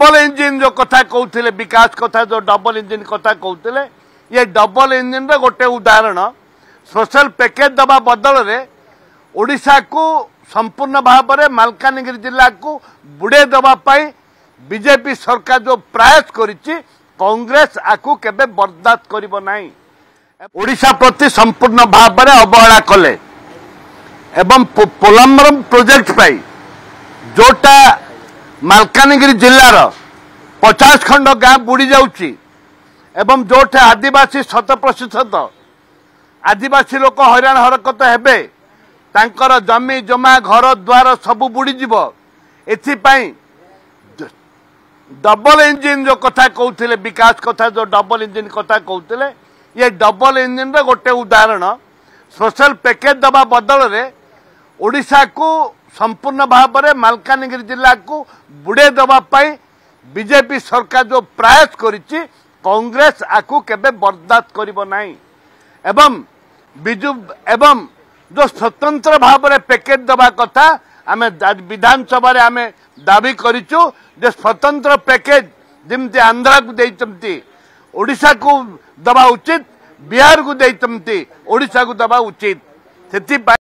Double engine जो कथा कहते विकास कथा जो डबल इंजिन कथा कहते ये डबल इंजिन गोटे उदाहरण स्पेशल पैकेज दबा बदल रे ओडिशा को संपूर्ण भाव में मालकानगिरी जिला को बुड़े दवाई बीजेपी सरकार जो प्रयास करिछि कांग्रेस आकु केबे बर्दाश्त करिबो नाही। ओडिशा प्रति संपूर्ण भाव में अवहेला कले एवं पोलम्बरम प्रोजेक्ट पाई जोटा मालकानगिरी जिलार 50 खंड गाँ बुड़ी जाउछि एवं जोठे आदिवासी 100% आदिवासी लोक हैरान हरकत हेबे तांकर जमी जमा घर द्वार सब बुड़ी जीवो। एथिपाई डबल इंजिन जो कथा कहते विकास कथा जो डबल इंजिन कथा कहते ये डबल इंजिन गोटे उदाहरण स्पेशल पैकेज दबा बदल रे ओडिशा को संपूर्ण भाव में मालकानगिरी जिला को बुड़े दवाई बीजेपी सरकार जो प्रयास करिछि कांग्रेस आकु केबे बर्दाश्त करिबो नाही। एवं बिजु एवं जो स्वतंत्र भाव में पैकेज दबा कथा आम विधानसभा आम दाबी करिछु जे स्वतंत्र पैकेज जमती आंध्रा को देइतमती ओडिशा को दबा उचित बिहार को देइतमती ओडिशा को दबा उचित।